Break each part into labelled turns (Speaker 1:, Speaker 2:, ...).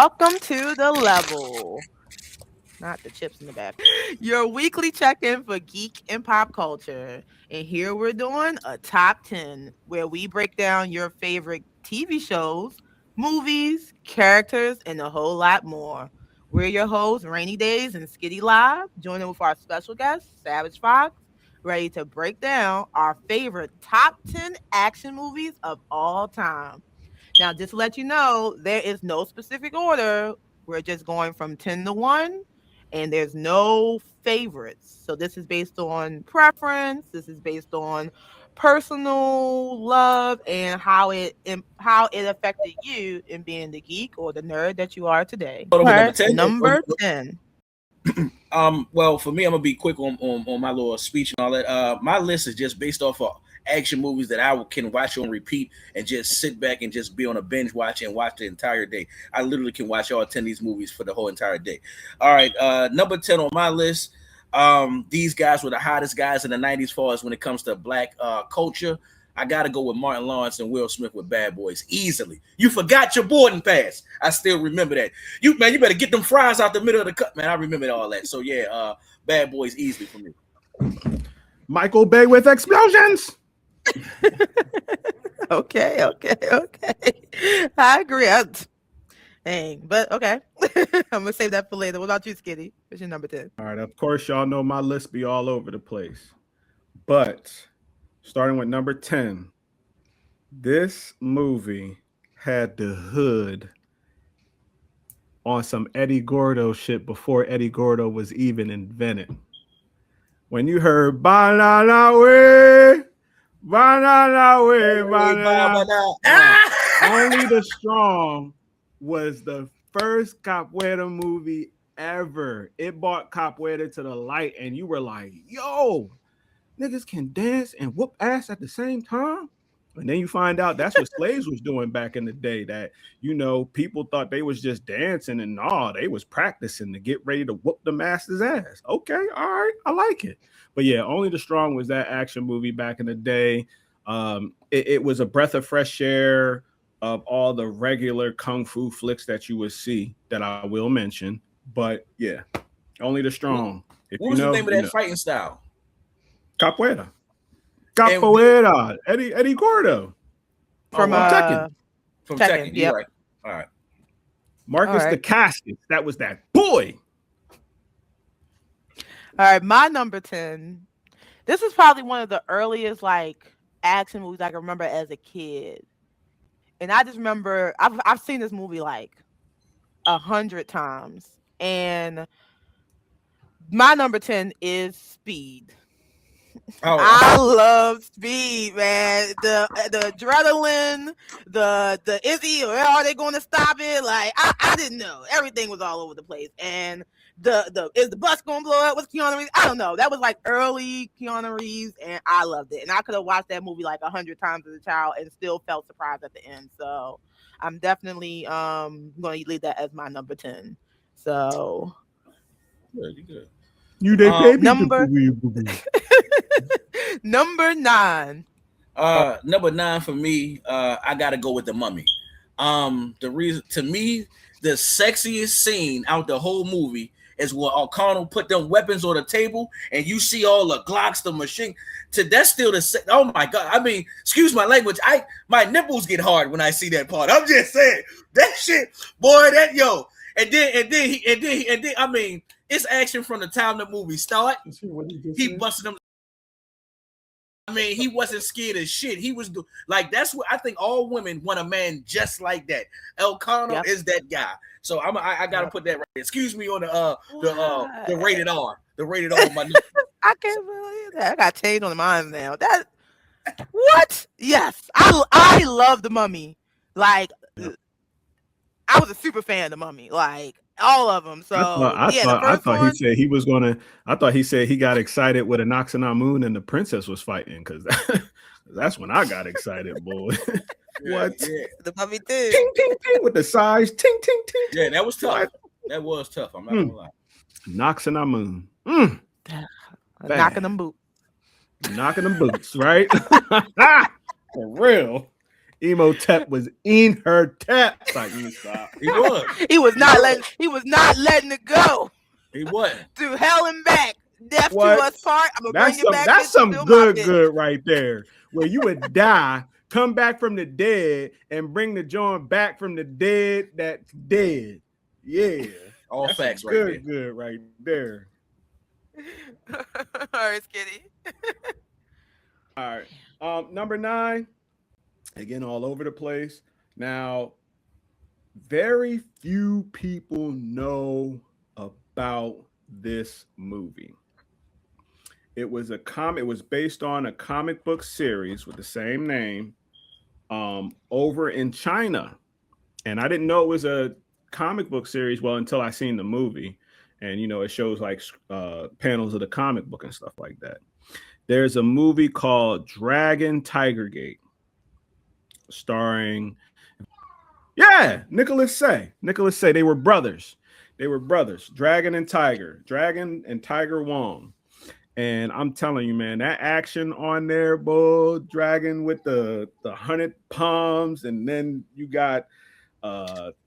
Speaker 1: Welcome to the level. Not the chips in the back. Your weekly check-in for geek and pop culture. And here we're doing a top 10 where we break down your favorite TV shows, movies, characters, and a whole lot more. We're your hosts, Rainy Days and Skitty Live, joining with our special guest, Savage Fox, ready to break down our favorite top 10 action movies of all time. Now, just to let you know, there is no specific order. We're just going from 10 to 1, and there's no favorites. So, this is based on preference. This is based on personal love and how it affected you in being the geek or the nerd that you are today.
Speaker 2: Hold
Speaker 1: All
Speaker 2: on with number
Speaker 1: right,
Speaker 2: 10.
Speaker 1: number 10.
Speaker 2: Well, for me, I'm gonna be quick on my little speech and all that. My list is just based off of action movies that I can watch on repeat and just sit back and just be on a binge watch and watch the entire day. I literally can watch all 10 of these movies for the whole entire day. All right, number 10 on my list. These guys were the hottest guys in the 90s far as when it comes to black culture. I got to go with Martin Lawrence and Will Smith with Bad Boys easily. You forgot your boarding pass. I still remember that. You better get them fries out the middle of the cut, man. I remember all that. So yeah, Bad Boys easily for me.
Speaker 3: Michael Bay with explosions.
Speaker 1: Okay. I agree. Dang, but okay. I'm gonna save that for later. What about you, Skitty? What's your number 10?
Speaker 3: All right, of course, y'all know my list be all over the place. But starting with number 10, this movie had the hood on some Eddie Gordo shit before Eddie Gordo was even invented. When you heard banana way, banana way, banana, Only the Strong was the first capoeira movie ever. It brought capoeira to the light, and you were like, yo, niggas can dance and whoop ass at the same time. And then you find out that's what slaves was doing back in the day, that, you know, people thought they was just dancing, and no, they was practicing to get ready to whoop the master's ass. Okay, all right, I like it. But yeah, Only the Strong was that action movie back in the day. It was a breath of fresh air of all the regular kung fu flicks that you would see that I will mention. But yeah, Only the Strong.
Speaker 2: What was the name of that fighting style?
Speaker 3: Capoeira. Capoeira. Eddie Gordo.
Speaker 1: From
Speaker 3: Tekken.
Speaker 2: From
Speaker 1: Tekken,
Speaker 2: Tekken.
Speaker 1: yep.
Speaker 2: Right. All right.
Speaker 3: Marcus the Casket. That was that boy.
Speaker 1: All right, my number 10. This is probably one of the earliest like action movies I can remember as a kid. And I just remember I've seen this movie like 100 times. And my number 10 is Speed. I love Speed, man. The adrenaline, the Izzy, or are they going to stop it? Like I didn't know. Everything was all over the place. And is the bus going to blow up? What's Keanu Reeves? I don't know. That was like early Keanu Reeves, and I loved it. And I could have watched that movie like 100 times as a child and still felt surprised at the end. So I'm definitely going to leave that as my number 10. So
Speaker 2: Good.
Speaker 3: You they pay me
Speaker 1: number 9.
Speaker 2: Number 9 for me, I gotta go with The Mummy. The reason, to me, the sexiest scene out the whole movie is where O'Connell put them weapons on the table, and you see all the Glocks, the machine. That's still the. Oh my god! I mean, excuse my language. My nipples get hard when I see that part. I'm just saying that shit, boy. That yo, and then. I mean, it's action from the time the movie start. He busted them. I mean, he wasn't scared of shit. He was like, that's what I think. All women want a man just like that. O'Connell is that guy. So I gotta put that right there. Excuse me on the rated R. The rated R.
Speaker 1: I can't believe that. I got changed on the mind now. That what? Yes, I love The Mummy. Like, I was a super fan of The Mummy. Like, all of them. So
Speaker 3: I thought he said he was gonna. I thought he said he got excited with Anaxana Moon and the princess was fighting, because that's when I got excited, boy. What?
Speaker 2: Yeah.
Speaker 1: The Mummy too.
Speaker 3: Ting ting ting with the size. Ting ting ting.
Speaker 2: Yeah, that was tough. That was tough. I'm not gonna lie.
Speaker 3: Anaxana Moon.
Speaker 1: Knocking them boots.
Speaker 3: Knocking them boots, right? For real. Emotep was in her tap. Like, stop.
Speaker 2: He was.
Speaker 1: He was not letting it go.
Speaker 2: He wasn't.
Speaker 1: Through hell and back. Death
Speaker 3: What?
Speaker 1: to us part. I'm gonna bring you back.
Speaker 3: That's
Speaker 1: bitch,
Speaker 3: some
Speaker 1: still my bitch.
Speaker 3: good right there. Where you would die, come back from the dead, and bring the joint back from the dead that's dead. Yeah.
Speaker 2: All
Speaker 3: that's
Speaker 2: facts right there.
Speaker 3: Good right there.
Speaker 1: All right, Skitty.
Speaker 3: All right. Number 9. Again, all over the place. Now, very few people know about this movie. It was based on a comic book series with the same name over in China. And I didn't know it was a comic book series until I seen the movie. And, it shows like panels of the comic book and stuff like that. There's a movie called Dragon Tiger Gate starring, Nicholas Say. They were brothers. Dragon and Tiger Wong. And I'm telling you, man, that action on there, boy, Dragon with the 100 palms, and then you got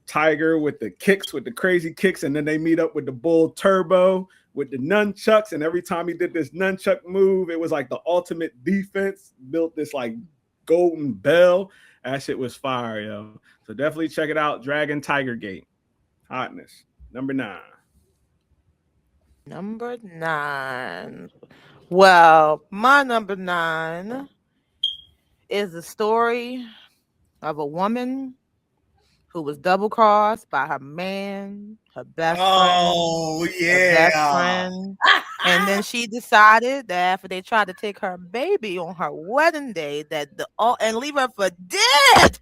Speaker 3: Tiger with the kicks, with the crazy kicks, and then they meet up with the Bull Turbo with the nunchucks, and every time he did this nunchuck move, it was like the ultimate defense, built this like golden bell. That shit was fire, yo. So definitely check it out, Dragon Tiger Gate. Hotness. Number 9.
Speaker 1: Number 9. Well, my number 9 is the story of a woman who was double crossed by her man, her best friend. And then she decided that after they tried to take her baby on her wedding day, and leave her for dead,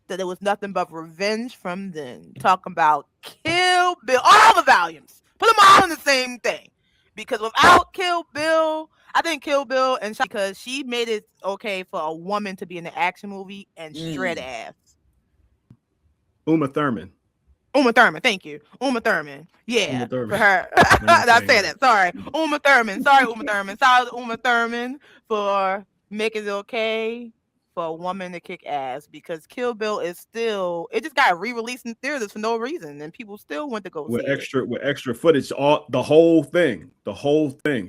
Speaker 1: that there was nothing but revenge from then. Talking about Kill Bill, all the volumes. Put them all in the same thing. Because without Kill Bill, I think Kill Bill, and because she made it okay for a woman to be in an action movie and shred ass.
Speaker 3: Uma Thurman,
Speaker 1: thank you. Uma Thurman. Yeah, Uma Thurman. For her. I said that. Sorry. Uma Thurman. Sorry, Uma Thurman for making it okay for a woman to kick ass, because Kill Bill is still, it just got re-released in theaters for no reason, and people still went to go see it.
Speaker 3: With extra footage, the whole thing,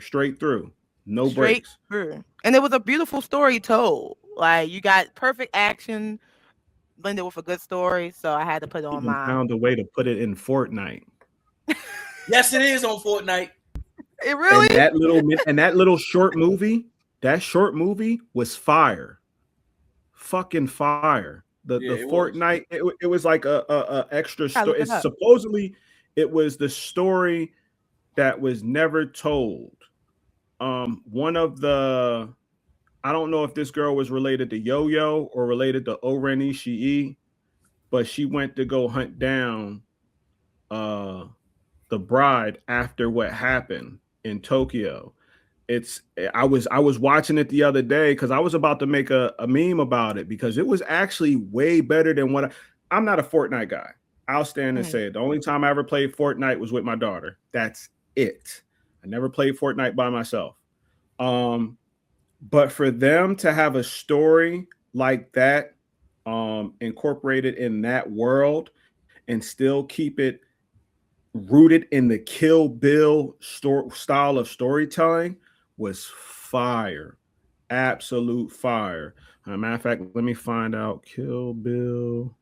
Speaker 3: straight through. No breaks.
Speaker 1: Through. And it was a beautiful story told. Like, you got perfect action blended with a good story, so I had to put it on mine.
Speaker 3: Found a way to put it in Fortnite.
Speaker 2: Yes, it is on Fortnite.
Speaker 1: It really.
Speaker 3: And that little short movie was fire, fucking fire. The Fortnite, it was like a extra story. Supposedly, it was the story that was never told. One of the, I don't know if this girl was related to Yo-Yo or related to Oren Ishii, but she went to go hunt down the bride after what happened in Tokyo. I was watching it the other day because I was about to make a meme about it, because it was actually way better than I'm not a Fortnite guy. I'll stand and say it. The only time I ever played Fortnite was with my daughter. That's it. I never played Fortnite by myself. But for them to have a story like that incorporated in that world and still keep it rooted in the Kill Bill style of storytelling was fire. Absolute fire. Matter of fact, let me find out. Kill Bill.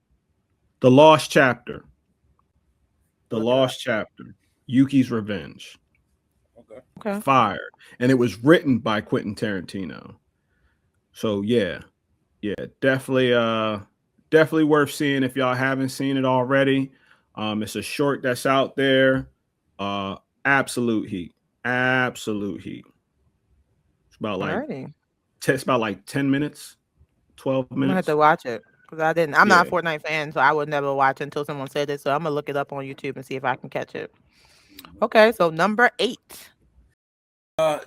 Speaker 3: The Lost Chapter. Yuki's Revenge.
Speaker 1: Okay.
Speaker 3: Fire. And it was written by Quentin Tarantino. So yeah, definitely worth seeing if y'all haven't seen it already. It's a short that's out there. Absolute heat. It's about like 10 minutes, 12 minutes.
Speaker 1: I'm gonna have to watch it because I'm not a Fortnite fan, so I would never watch it until someone said it. So I'm gonna look it up on YouTube and see if I can catch it. Okay, so number 8.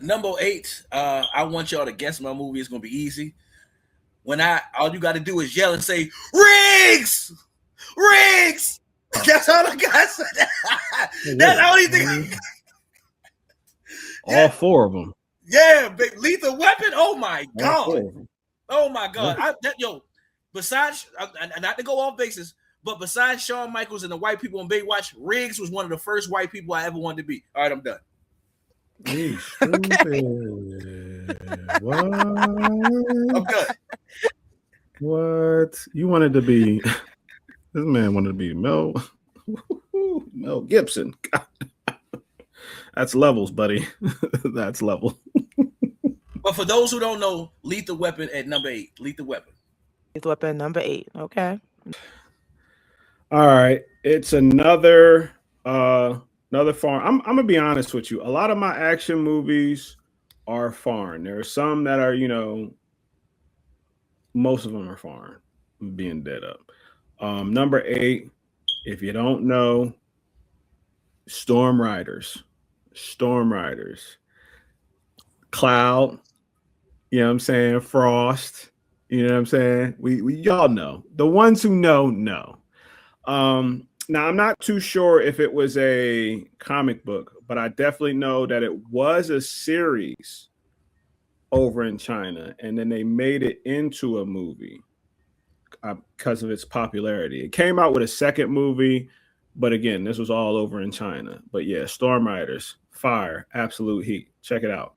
Speaker 2: Number 8, I want y'all to guess my movie. It's gonna be easy. All you got to do is yell and say Riggs. That's all I got. That's the only thing.
Speaker 3: All 4 of them.
Speaker 2: Yeah, Lethal Weapon. Oh my God. Oh my God! Besides, not to go off basis, but besides Shawn Michaels and the white people in Baywatch, Riggs was one of the first white people I ever wanted to be. All right, I'm done.
Speaker 3: He's stupid. What?
Speaker 2: I'm done.
Speaker 3: What? You wanted to be? This man wanted to be Mel Gibson. God. That's levels, buddy. That's level.
Speaker 2: But for those who don't know, Lethal Weapon at number 8. Lethal Weapon.
Speaker 1: Lethal Weapon number 8. Okay.
Speaker 3: All right. It's another foreign. I'm gonna be honest with you. A lot of my action movies are foreign. There are some that are, most of them are foreign. I'm being dead up. Number 8, if you don't know, Storm Riders. Cloud, you know what I'm saying? Frost, you know what I'm saying? We y'all know. The ones who know. Now I'm not too sure if it was a comic book, but I definitely know that it was a series over in China, and then they made it into a movie because of its popularity. It came out with a second movie, but again, this was all over in China. But yeah, Storm Riders, fire, absolute heat. Check it out.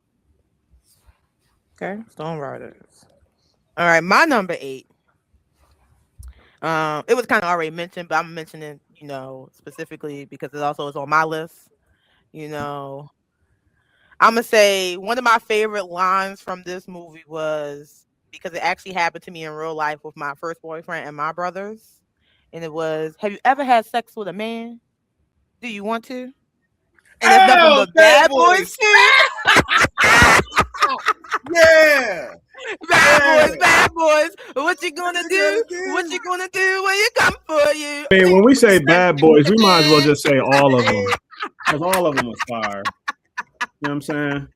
Speaker 1: Okay, Storm Riders. All right, my number 8. It was kind of already mentioned, but I'm mentioning, specifically because it also is on my list. I'm gonna say one of my favorite lines from this movie was, because it actually happened to me in real life with my first boyfriend and my brothers, and it was, "Have you ever had sex with a man? Do you want to?" And it's nothing but Bad Boys 2.
Speaker 2: Yeah.
Speaker 1: Bad boys. What you gonna do? What you gonna do when you come for you?
Speaker 3: I mean, when we say Bad Boys, we might as well just say all of them, because all of them was fire. You know what I'm saying?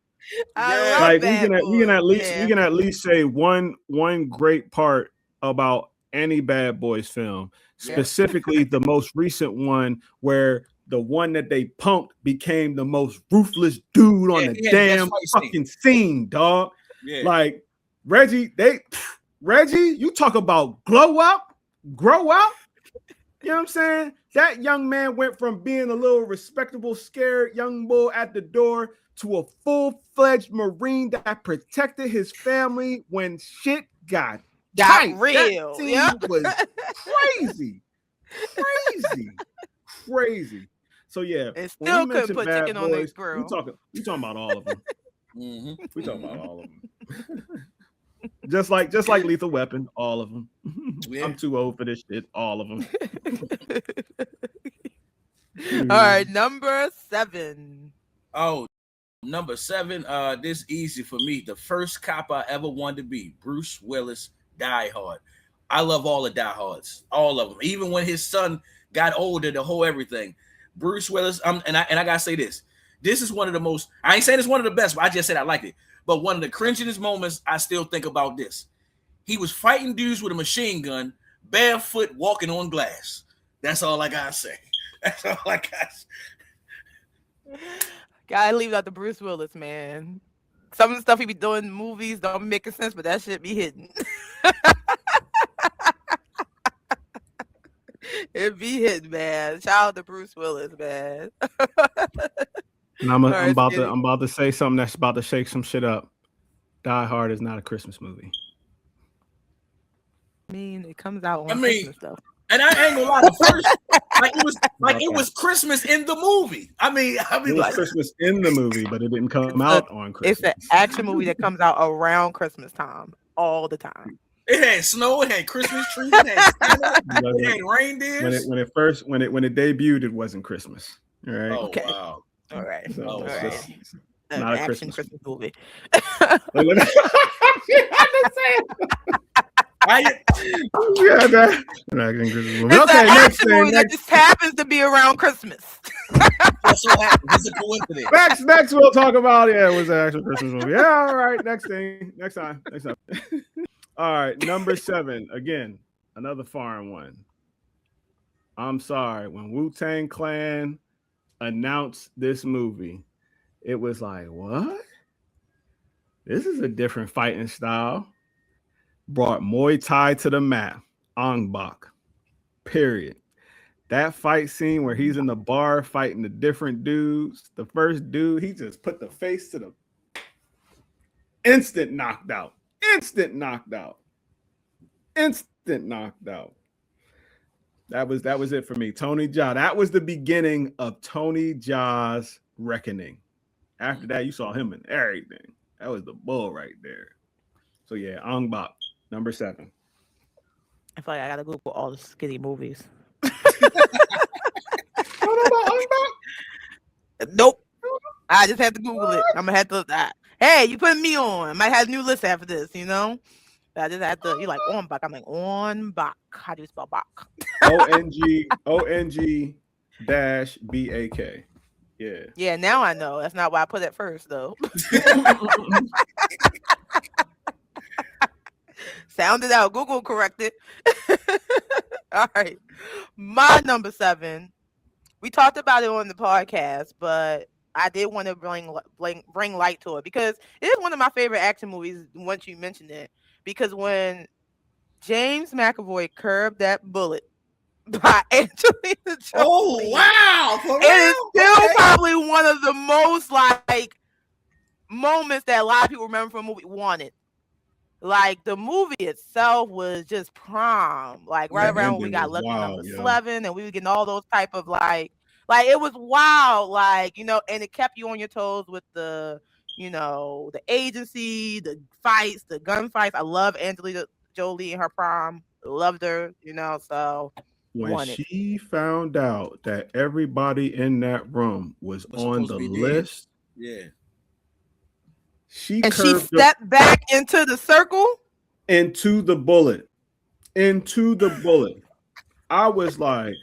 Speaker 1: Like
Speaker 3: we can at least say one great part about any Bad Boys film, specifically the most recent one where the one that they punked became the most ruthless dude on the damn fucking scene, dog. Yeah. Like Reggie, you talk about grow up. You know what I'm saying? That young man went from being a little respectable, scared young bull at the door to a full-fledged Marine that protected his family when shit got tight.
Speaker 1: Real.
Speaker 3: That scene was crazy. So yeah,
Speaker 1: when we mention Bad Boys,
Speaker 3: we talking about all of them. Mm-hmm. We talking about all of them. just like Lethal Weapon, all of them. Yeah. I'm too old for this shit. All of them.
Speaker 1: All right, number 7.
Speaker 2: Oh, number 7. This easy for me. The first cop I ever wanted to be, Bruce Willis, Die Hard. I love all the Die Hards, all of them. Even when his son got older, the whole everything. Bruce Willis, and I gotta say this. This is one of the most, I ain't saying it's one of the best, but I just said I liked it. But one of the cringingest moments I still think about this. He was fighting dudes with a machine gun, barefoot, walking on glass. That's all I gotta say. That's all I got.
Speaker 1: Gotta leave out the Bruce Willis, man. Some of the stuff he be doing in movies don't be making sense, but that shit be hidden. It be hidden, man. Shout out to Bruce Willis, man.
Speaker 3: And I'm about to say something that's about to shake some shit up. Die Hard is not a Christmas movie.
Speaker 1: I mean, it comes out on Christmas stuff.
Speaker 2: And I ain't gonna lie, the first it was Christmas in the movie. I mean,
Speaker 3: it was Christmas in the movie, but it didn't come out on Christmas.
Speaker 1: It's an action movie that comes out around Christmas time all the time.
Speaker 2: It had snow, it had Christmas trees, it had Santa, it had reindeers.
Speaker 3: When it debuted, it wasn't Christmas. All right.
Speaker 2: Oh, okay. Wow.
Speaker 1: All right.
Speaker 3: So
Speaker 1: all right.
Speaker 3: Not a
Speaker 1: Christmas movie. Next thing. That just happens to be around Christmas.
Speaker 2: That's what happens. It's a coincidence.
Speaker 3: Next we'll talk about it was an actual Christmas movie. Yeah, all right. Next time. All right, number 7. Again, another foreign one. I'm sorry. When Wu-Tang Clan announced this movie, it was like, what? This is a different fighting style. brought Muay Thai to the map. Ong Bak. Period. That fight scene where he's in the bar fighting the different dudes. The first dude, he just put the face to the instant knocked out. Instant knocked out. Instant knocked out. That was it for me. Tony Jaa. That was the beginning of Tony Jaa's reckoning. After that, you saw him in everything. That was the bull right there. So yeah, Ong Bak, number 7.
Speaker 1: I feel like I gotta Google all the skinny movies. Nope. I just have to Google it. I'm gonna have to. Hey, you putting me on? I might have a new list after this. You know. I just have to. You're like on Bak. I'm like on Bak. How do you spell Bak?
Speaker 3: ONG-BAK. Yeah.
Speaker 1: Yeah. Now I know. That's not why I put it first though. Sounded out. Google corrected. All right. My number 7. We talked about it on the podcast, but I did want to bring light to it because it is one of my favorite action movies once you mentioned it. Because when James McAvoy curbed that bullet by Angelina Jolie.
Speaker 2: Oh, wow.
Speaker 1: It is still probably one of the most like moments that a lot of people remember from a movie. Wanted. Like the movie itself was just prom, like right around when we got Lucky Number 11, and we were getting all those type of like it was wild, like and it kept you on your toes with the the agency, the fights, the gunfights. I love Angelina Jolie in her prom, loved her, So
Speaker 3: when she found out that everybody in that room was on the list,
Speaker 2: yeah.
Speaker 3: She
Speaker 1: stepped back into the circle,
Speaker 3: into the bullet. I was like,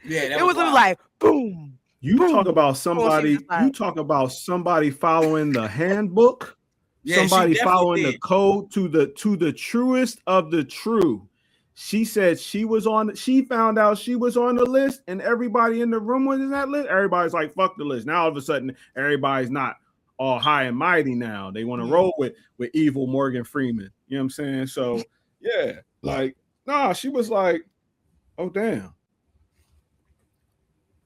Speaker 1: yeah, it was like boom.
Speaker 3: You
Speaker 1: boom.
Speaker 3: Talk about somebody. You talk about somebody following the handbook. Yeah, somebody following the code to the truest of the true. She said she found out she was on the list, and everybody in the room was in that list. Everybody's like, fuck the list. Now all of a sudden, everybody's not all high and mighty now. They want to roll with evil Morgan Freeman. You know what I'm saying? So yeah, she was like, oh damn.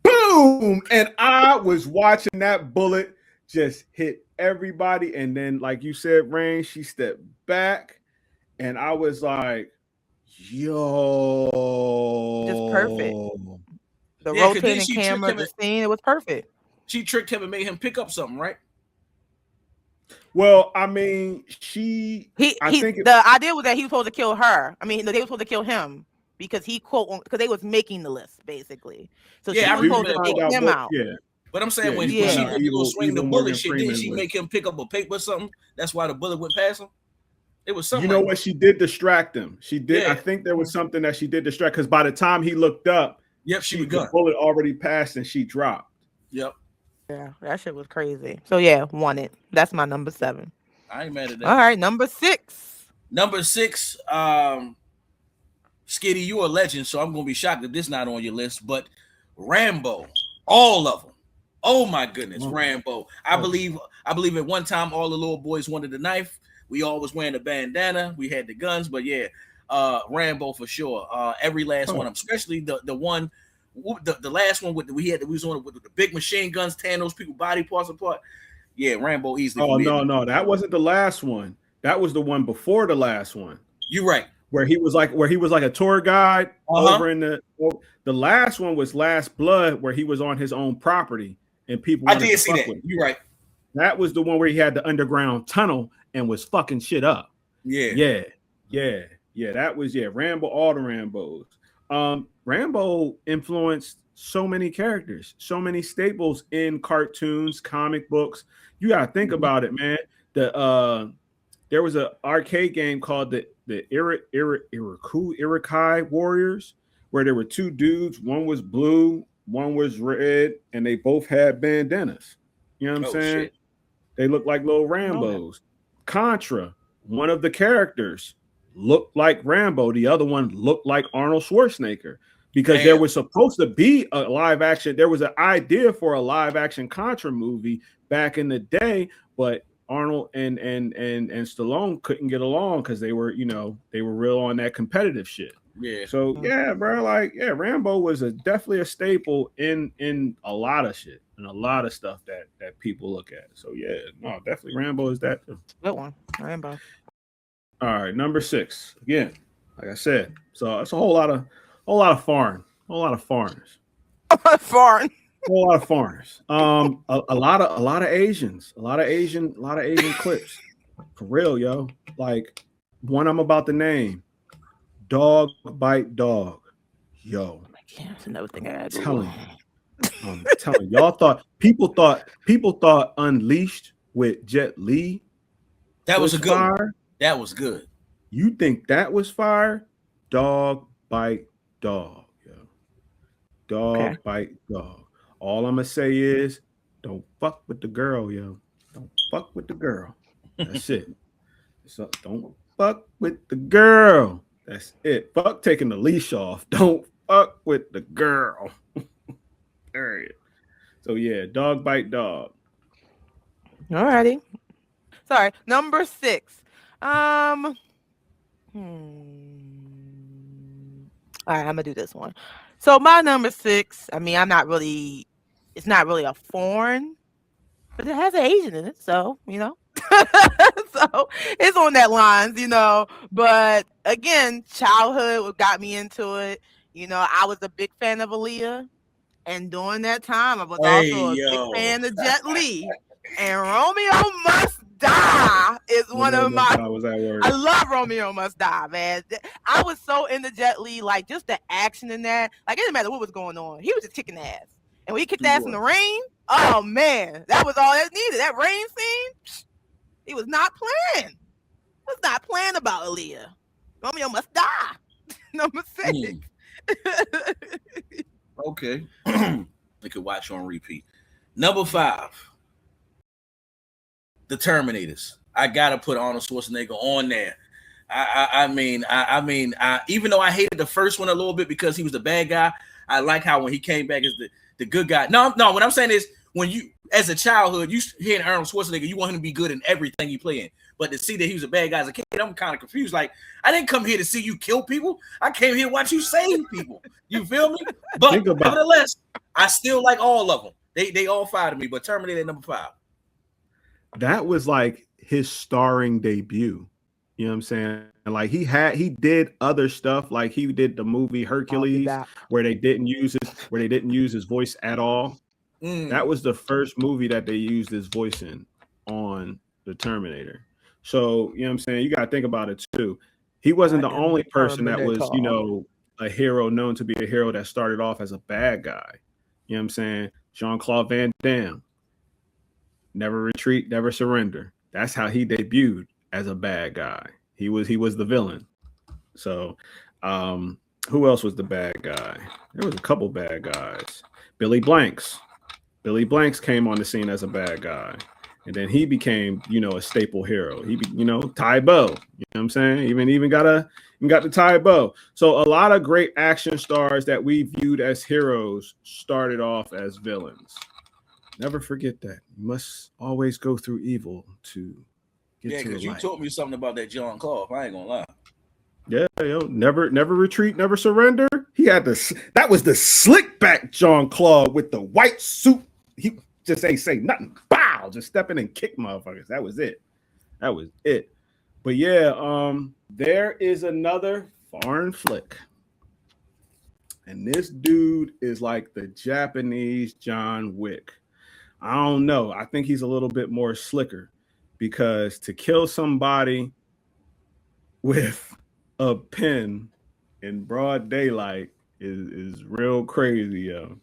Speaker 3: Boom! And I was watching that bullet just hit everybody. And then, like you said, Rain, she stepped back, and I was like, yo,
Speaker 1: just perfect. The rotating camera, the scene, it was perfect.
Speaker 2: She tricked him and made him pick up something, right?
Speaker 3: Well, I mean, the
Speaker 1: idea was that he was supposed to kill her. I mean, they were supposed to kill him because because they was making the list basically. So she was supposed to take him out.
Speaker 3: Yeah.
Speaker 2: But I'm saying when she went to go swing the bullet, didn't she make him pick up a paper or something? That's why the bullet went past him. It was something.
Speaker 3: What she did distract him. She did. Yeah. I think there was something that she did distract because by the time he looked up, the bullet already passed and she dropped.
Speaker 2: Yep.
Speaker 1: Yeah, that shit was crazy. So yeah, Wanted. That's my number 7.
Speaker 2: I ain't mad at that.
Speaker 1: All right, number 6.
Speaker 2: Number 6, Skitty, you a legend, so I'm gonna be shocked if this not on your list. But Rambo, all of them. Oh my goodness, Rambo. I believe at one time all the little boys wanted a knife. We all was wearing a bandana. We had the guns, but yeah, Rambo for sure. Every last one of them, especially the one, the last one we was on with the big machine guns, tearing those people body parts apart. Yeah, Rambo easily.
Speaker 3: Oh no, that wasn't the last one. That was the one before the last one.
Speaker 2: You're right.
Speaker 3: Where he was like a tour guide over in the last one was Last Blood, where he was on his own property and people.
Speaker 2: I did see that. You're right.
Speaker 3: That was the one where he had the underground tunnel and was fucking shit up. Yeah. That was Rambo, all the Rambos. Rambo influenced so many characters, so many staples in cartoons, comic books. You gotta think about it, man. There was an arcade game called the Iroquois Warriors, where there were 2 dudes. One was blue, one was red, and they both had bandanas. You know what I'm saying? Shit. They looked like little Rambos. Contra, one of the characters looked like Rambo. The other one looked like Arnold Schwarzenegger because there was supposed to be a live action. There was an idea for a live action Contra movie back in the day, but Arnold and Stallone couldn't get along because they were, they were real on that competitive shit.
Speaker 2: Yeah.
Speaker 3: So yeah, bro, like yeah, Rambo was definitely a staple in a lot of shit and a lot of stuff that people look at. So yeah, no, definitely Rambo is that too.
Speaker 1: Good one. Rainbow.
Speaker 3: All right, number 6. Again, like I said, so it's a whole lot of foreigners.
Speaker 1: Foreign.
Speaker 3: A whole lot of foreigners. A lot of Asians, a lot of Asian clips. For real, yo. Like one I'm about to name, Dog Bite Dog. Yo,
Speaker 1: Yeah, that's another thing I gotta Google.
Speaker 3: telling I'm telling you, people thought Unleashed with Jet Li
Speaker 2: That was
Speaker 3: was
Speaker 2: a good one.
Speaker 3: fire.
Speaker 2: That was good.
Speaker 3: You think that was fire? Dog Bite Dog, yo.
Speaker 1: Okay.
Speaker 3: Dog Bite Dog. All I'm gonna say is, don't fuck with the girl, yo. Don't fuck with the girl. That's it. So don't fuck with the girl. That's it. Fuck taking the leash off. Don't fuck with the girl. Period. So yeah, dog bite dog.
Speaker 1: Alrighty. Sorry. Number 6. Um. All right, I'm gonna do this one. So my number 6. I mean, I'm not really. It's not really a foreign, but it has an Asian in it, so so it's on that lines. But again, childhood got me into it. I was a big fan of Aaliyah, and during that time, I was
Speaker 2: Hey
Speaker 1: also a big
Speaker 2: yo.
Speaker 1: fan of Jet Li. And Romeo Must Die is one of my.
Speaker 3: How was that word?
Speaker 1: I love Romeo Must Die, man. I was so into Jet Li, like just the action in that. Like it didn't matter what was going on, he was just kicking ass. And when he kicked ass in the rain, oh man, that was all that needed. That rain scene, he was not playing. He was not playing about Aaliyah. Romeo Must Die. Number 6.
Speaker 2: Okay. They could watch on repeat. Number 5. The Terminators. I gotta put Arnold Schwarzenegger on there. Even though I hated the first one a little bit because he was the bad guy, I like how when he came back as the good guy. No. What I'm saying is when you, as a childhood, you hearing Arnold Schwarzenegger, you want him to be good in everything he play in. But to see that he was a bad guy as a kid, I'm kind of confused. Like I didn't come here to see you kill people. I came here to watch you save people. You feel me? But nevertheless, I still like all of them. They all 5 to me. But Terminator number 5.
Speaker 3: That was like his starring debut. You know what I'm saying? And like he did other stuff, like he did the movie Hercules, where they didn't use his voice at all. That was the first movie that they used his voice in on the Terminator. So you know what I'm saying? You gotta think about it too. He wasn't the only person that was, a hero known to be a hero that started off as a bad guy. You know what I'm saying? Jean-Claude Van Damme. Never retreat, never surrender. That's how he debuted as a bad guy. He was the villain. So, who else was the bad guy? There was a couple bad guys. Billy Blanks. Billy Blanks came on the scene as a bad guy, and then he became, a staple hero. Ty Bo. You know what I'm saying? Even got the Ty Bo. So a lot of great action stars that we viewed as heroes started off as villains. Never forget that. You must always go through evil to get to the light.
Speaker 2: You told me something about that John Claw. I ain't gonna lie.
Speaker 3: Yeah, never retreat, never surrender. He had that was the slick back John Claude with the white suit. He just ain't say nothing. Bow, just step in and kick motherfuckers. That was it. But yeah, there is another foreign flick. And this dude is like the Japanese John Wick. I don't know. I think he's a little bit more slicker because to kill somebody with a pen in broad daylight is real crazy, yo.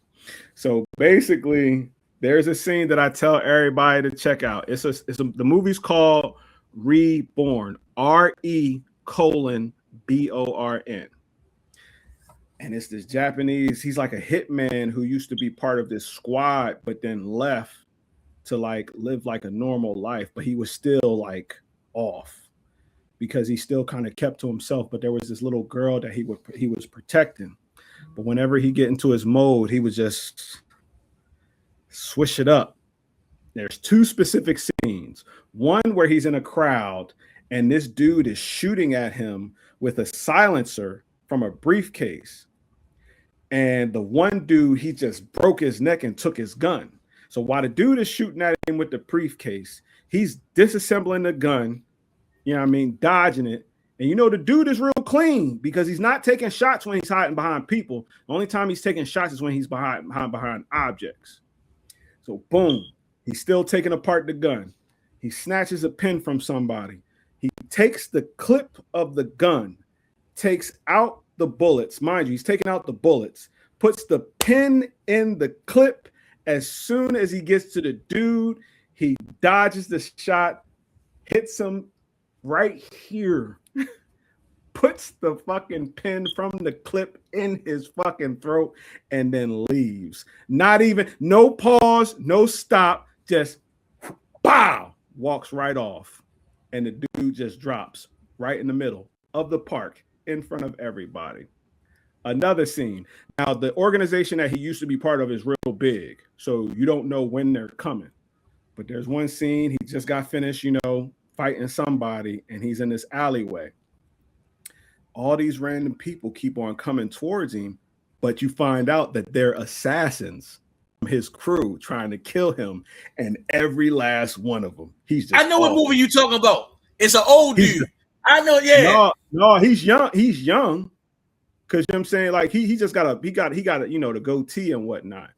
Speaker 3: So basically, there's a scene that I tell everybody to check out. The movie's called Reborn. RE:BORN. And it's this Japanese, he's like a hitman who used to be part of this squad, but then left to like live like a normal life. But he was still like off because he still kind of kept to himself. But there was this little girl that he was protecting. But whenever he get into his mode, he would just swish it up. There's 2 specific scenes. One where he's in a crowd and this dude is shooting at him with a silencer from a briefcase. And the one dude, he just broke his neck and took his gun. So while the dude is shooting at him with the briefcase, he's disassembling the gun, you know what I mean, dodging it. And the dude is real clean because he's not taking shots when he's hiding behind people. The only time he's taking shots is when he's behind objects. So boom, he's still taking apart the gun. He snatches a pin from somebody. He takes the clip of the gun, takes out the bullets. Mind you, he's taking out the bullets, puts the pin in the clip. As soon as he gets to the dude, he dodges the shot, hits him right here, puts the fucking pin from the clip in his fucking throat, and then leaves. Not even, no pause, no stop, just pow, walks right off. And the dude just drops right in the middle of the park in front of everybody. Another scene. Now, the organization that he used to be part of is real big, so you don't know when they're coming. But there's one scene, he just got finished, fighting somebody, and he's in this alleyway. All these random people keep on coming towards him, but you find out that they're assassins from his crew trying to kill him, and every last one of them.
Speaker 2: I know what movie you talking about. It's an old dude. I know, yeah.
Speaker 3: No, he's young. He's young. Because you know what I'm saying, like he just got the goatee and whatnot.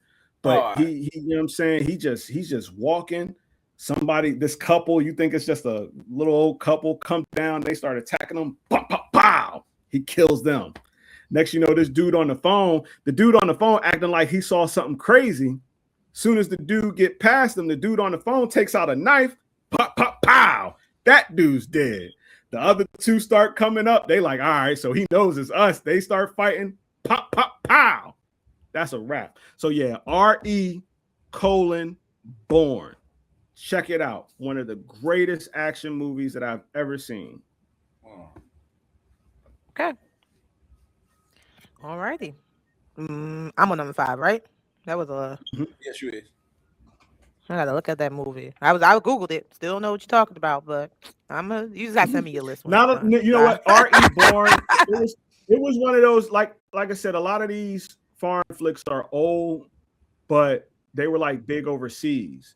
Speaker 3: But he you know what I'm saying, he's just walking. Somebody, this couple, you think it's just a little old couple, come down, they start attacking him, pow, pow, pow. He kills them. Next, this dude on the phone, acting like he saw something crazy. Soon as the dude get past him, the dude on the phone takes out a knife, pop, pop, pow. That dude's dead. The other two start coming up. They like, all right, so he knows it's us. They start fighting. Pop, pop, pow. That's a wrap. So yeah, R.E. Born. Check it out. One of the greatest action movies that I've ever seen.
Speaker 1: Okay. All righty. I'm on number 5, right? That was a...
Speaker 2: Yes, you is.
Speaker 1: I gotta look at that movie. I Googled it. Still don't know what you're talking about, but you just gotta send me your list.
Speaker 3: Now, you know what? R.E. Born. It was one of those, like I said, a lot of these foreign flicks are old, but they were like big overseas.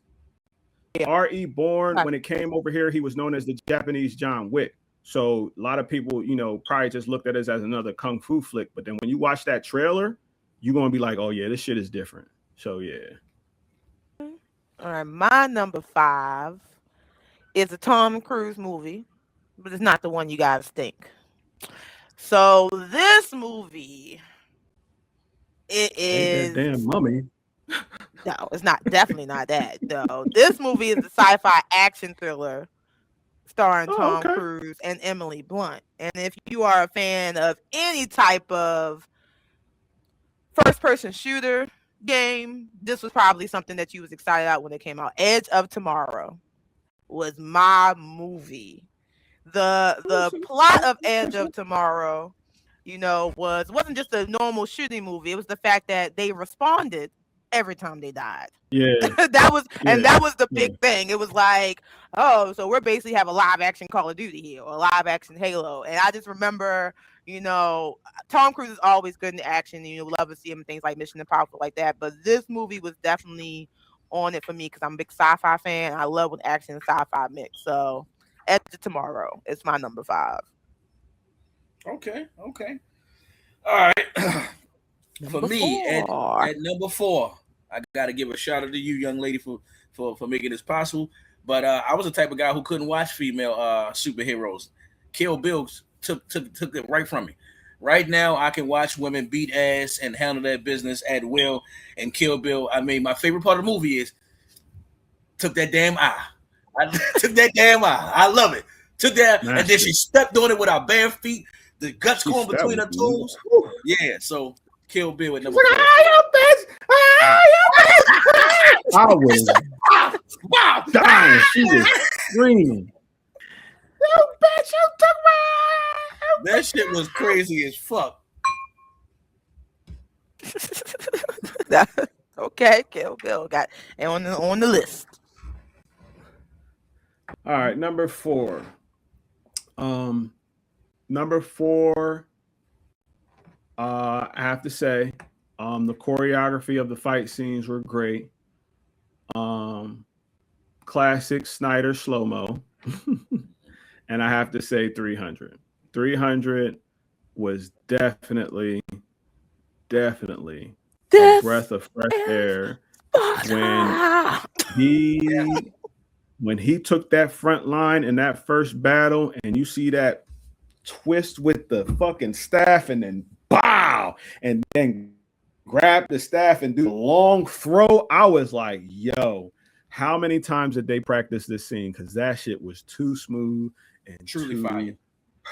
Speaker 3: Yeah. R.E. Born, when it came over here, he was known as the Japanese John Wick. So a lot of people, probably just looked at it as another kung fu flick. But then when you watch that trailer, you're gonna be like, oh yeah, this shit is different. So yeah.
Speaker 1: All right, my number 5 is a Tom Cruise movie, but it's not the one you guys think. So this movie, it is...
Speaker 3: Ain't that damn Mummy.
Speaker 1: No, it's not. Definitely not that. No, this movie is a sci-fi action thriller starring Tom Cruise and Emily Blunt. And if you are a fan of any type of first-person shooter game, this was probably something that you was excited about when it came out. Edge of Tomorrow was my movie. The plot of Edge of Tomorrow, wasn't just a normal shooting movie. It was the fact that they responded every time they died.
Speaker 3: Yeah.
Speaker 1: that was the big thing. It was like, oh, so we're basically have a live action Call of Duty here, or a live action Halo. And I just remember, Tom Cruise is always good in action. Love to see him in things like Mission Impossible like that. But this movie was definitely on it for me because I'm a big sci-fi fan. I love when action and sci-fi mix. So Edge of Tomorrow is my number 5.
Speaker 2: Okay. All right. For me, at number 4, I got to give a shout out to you, young lady, for making this possible. But I was the type of guy who couldn't watch female superheroes. Kill Bill took it right from me. Right now, I can watch women beat ass and handle their business at will. And Kill Bill, I mean, my favorite part of the movie is took that damn eye. Took that damn eye. I love it. Took that, nice. And then she stepped on it with her bare feet. The guts going between her toes. Yeah, so Kill Bill at number 4.
Speaker 3: I was dying. She was screaming. You bitch, you took my...
Speaker 2: That shit was crazy as fuck.
Speaker 1: Okay, Kill Bill got on the list.
Speaker 3: All right, number four. Um, number four. I have to say, the choreography of the fight scenes were great. Um, Classic Snyder slow mo, and I have to say 300. 300 was definitely a
Speaker 1: This
Speaker 3: breath of fresh
Speaker 1: is
Speaker 3: air when
Speaker 1: Sparta.
Speaker 3: he when he took that front line in that first battle, and you see that twist with the fucking staff, and then bow, and then grab the staff and do a long throw. I was like, yo, how many times did they practice this scene? Because that shit was too smooth and
Speaker 2: Truly fire.
Speaker 3: too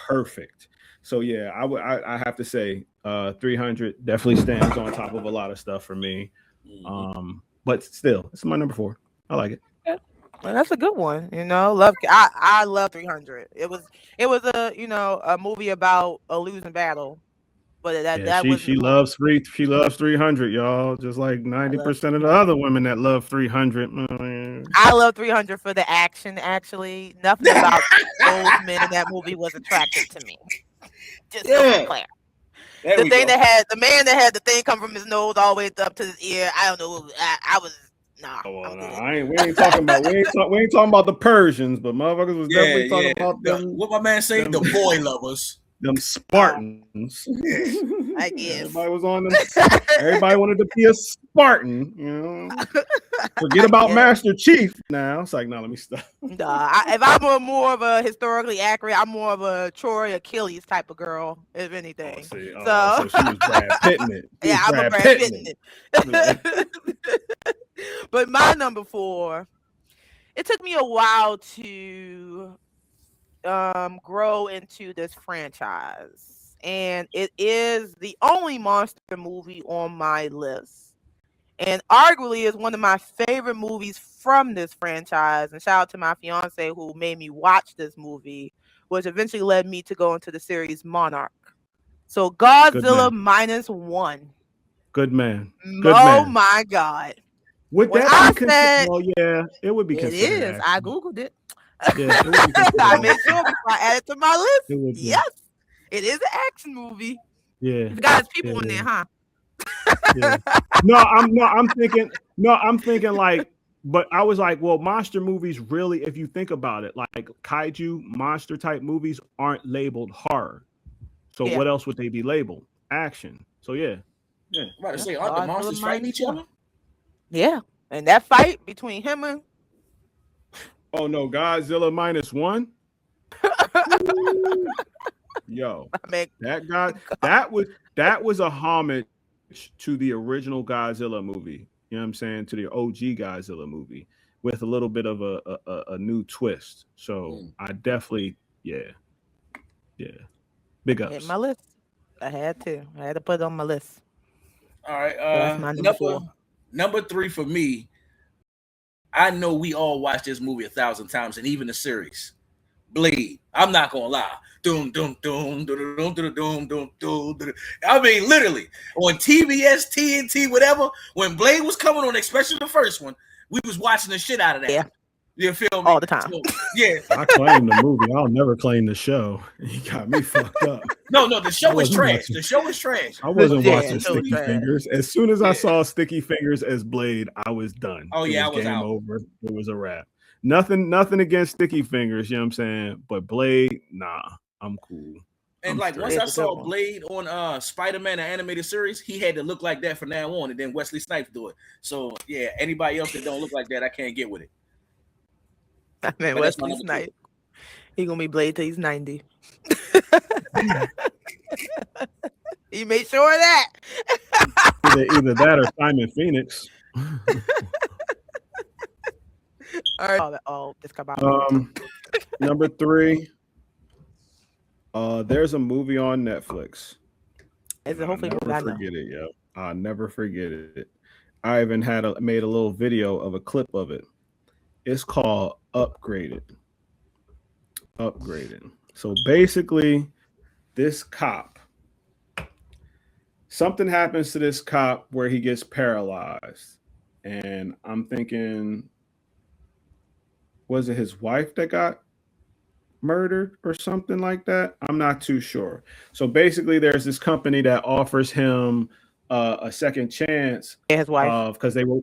Speaker 3: perfect. So yeah, I have to say, 300 definitely stands on top of a lot of stuff for me.
Speaker 2: Mhm.
Speaker 3: But still, it's my number four. I like it.
Speaker 1: Yeah. Well, that's a good one. Love. I love 300. It was a movie about a losing battle, but that
Speaker 3: Yeah,
Speaker 1: that
Speaker 3: she
Speaker 1: wasn't
Speaker 3: she
Speaker 1: the movie.
Speaker 3: loves three. She loves 300, y'all. Just like
Speaker 1: I love
Speaker 3: 90% of the
Speaker 1: 300.
Speaker 3: other women that love 300. Man.
Speaker 1: I love 300 for the action. Actually, nothing about those men in that movie was attractive to me. Just so we
Speaker 2: Yeah,
Speaker 1: clear.
Speaker 2: there
Speaker 1: The
Speaker 2: we
Speaker 1: thing
Speaker 2: go.
Speaker 1: that had the man that had the thing come from his nose all the way up to his ear. I don't know. I was nah.
Speaker 3: Oh, well,
Speaker 1: I'm
Speaker 3: nah,
Speaker 1: good.
Speaker 3: we ain't talking about we ain't talking about the Persians, but motherfuckers was
Speaker 2: Yeah,
Speaker 3: definitely talking
Speaker 2: yeah.
Speaker 3: about
Speaker 2: What my man say?
Speaker 3: them
Speaker 2: The boy lovers.
Speaker 3: them
Speaker 1: Oh,
Speaker 3: Spartans.
Speaker 1: I
Speaker 3: Everybody
Speaker 1: guess.
Speaker 3: was on them. Everybody wanted to be a Spartan. Forget
Speaker 1: I
Speaker 3: about
Speaker 1: guess.
Speaker 3: Master Chief. Now it's like, no, let me stop.
Speaker 1: Nah, if I'm more of a historically accurate, I'm more of a Troy Achilles type of girl, if
Speaker 3: Oh,
Speaker 1: anything.
Speaker 3: see,
Speaker 1: So
Speaker 3: so she was Brad Pitting it. She
Speaker 1: yeah,
Speaker 3: was
Speaker 1: I'm a
Speaker 3: Brad
Speaker 1: Brad
Speaker 3: Pitting
Speaker 1: Pitt in
Speaker 3: it.
Speaker 1: it. But my number four, it took me a while to grow into this franchise, and it is the only monster movie on my list, and arguably is one of my favorite movies from this franchise. And shout out to my fiance who made me watch this movie, which eventually led me to go into the series Monarch. So
Speaker 3: Good
Speaker 1: Godzilla
Speaker 3: man.
Speaker 1: minus one.
Speaker 3: Good man. Good
Speaker 1: Oh
Speaker 3: man.
Speaker 1: my god.
Speaker 3: Would
Speaker 1: When
Speaker 3: that
Speaker 1: I
Speaker 3: be considered?
Speaker 1: said
Speaker 3: Well, yeah, it would be
Speaker 1: it
Speaker 3: considered
Speaker 1: is, I
Speaker 3: action.
Speaker 1: googled it.
Speaker 3: Yeah, it would be
Speaker 1: I
Speaker 3: considered
Speaker 1: made
Speaker 3: action.
Speaker 1: sure before I added to my list.
Speaker 3: It would be.
Speaker 1: Yes, it is an action movie.
Speaker 3: Yeah,
Speaker 1: You forgot it's
Speaker 3: yeah,
Speaker 1: people in there,
Speaker 3: yeah,
Speaker 1: huh?
Speaker 3: yeah. No, I'm thinking like, but I was like, well, monster movies really, if you think about it, like kaiju monster type movies aren't labeled horror. So
Speaker 1: Yeah.
Speaker 3: what else would they be labeled? Action. So yeah, yeah.
Speaker 2: I'm about to
Speaker 1: Yeah.
Speaker 2: say, aren't the
Speaker 1: Godzilla
Speaker 2: monsters fighting
Speaker 1: minus
Speaker 2: each
Speaker 1: one.
Speaker 2: other?
Speaker 1: Yeah. And that fight between him and
Speaker 3: Oh no, Godzilla minus one. Yo,
Speaker 1: I mean,
Speaker 3: that guy, that was a homage to the original Godzilla movie. You know what I'm saying? To the OG Godzilla movie with a little bit of a new twist. So
Speaker 2: Mm.
Speaker 3: I definitely, yeah, yeah, big
Speaker 1: hit
Speaker 3: ups.
Speaker 1: my list. I had to. I had to put it on my list.
Speaker 2: All right.
Speaker 1: So that's my number four.
Speaker 2: Number three for me. I know we all watched this movie 1,000 times, and even the series. Blade. I'm not gonna lie. Doom, doom, doom, doom, doom, doom, doom, doom, doom, doom. I mean, literally on TBS, TNT, whatever. When Blade was coming on, especially the first one, we was watching the shit out of that.
Speaker 1: Yeah.
Speaker 2: You feel me?
Speaker 1: All the time.
Speaker 2: So, yeah.
Speaker 3: I claim the movie. I'll never claim the show. You got me fucked up.
Speaker 2: No, the
Speaker 3: I
Speaker 2: show is
Speaker 3: wasn't
Speaker 2: trash.
Speaker 3: watching.
Speaker 2: The show is trash.
Speaker 3: I
Speaker 2: But
Speaker 3: wasn't
Speaker 2: yeah,
Speaker 1: Yeah,
Speaker 3: watching
Speaker 2: the
Speaker 1: so
Speaker 2: movie.
Speaker 3: Sticky
Speaker 1: trash.
Speaker 3: Fingers. As soon as I
Speaker 2: Yeah.
Speaker 3: saw Sticky Fingers as Blade, I was done.
Speaker 2: Oh
Speaker 3: It
Speaker 2: yeah, I
Speaker 3: was
Speaker 2: was
Speaker 3: game
Speaker 2: out.
Speaker 3: over. It was a wrap. Nothing against Sticky Fingers, you know what I'm saying? But Blade, nah, I'm cool.
Speaker 2: And
Speaker 3: I'm
Speaker 2: like once
Speaker 3: straight.
Speaker 1: It's
Speaker 2: I
Speaker 1: a good
Speaker 2: saw
Speaker 1: one.
Speaker 2: Blade on Spider-Man the animated series, he had to look like that from now on, and then Wesley Snipes do it. So yeah, anybody else that don't look like that, I can't get with it.
Speaker 1: I mean,
Speaker 2: But that's my
Speaker 1: Wesley
Speaker 2: number two.
Speaker 1: Snipes. He gonna be Blade till he's 90. He made sure of that.
Speaker 3: Either that or Simon Phoenix.
Speaker 1: All right. Discarbado.
Speaker 3: um, Number three, there's a movie on Netflix,
Speaker 1: It's
Speaker 3: and
Speaker 1: a
Speaker 3: I'll
Speaker 1: hopefully movie
Speaker 3: never
Speaker 1: I know.
Speaker 3: forget it, yo. I'll never forget it. I even made a little video of a clip of it. It's called Upgraded. Upgraded. So basically, this cop, something happens to this cop where he gets paralyzed. And I'm thinking, was it his wife that got murdered or something like that? I'm not too sure. So basically, there's this company that offers him a second chance
Speaker 1: Yeah, his wife.
Speaker 3: of because they were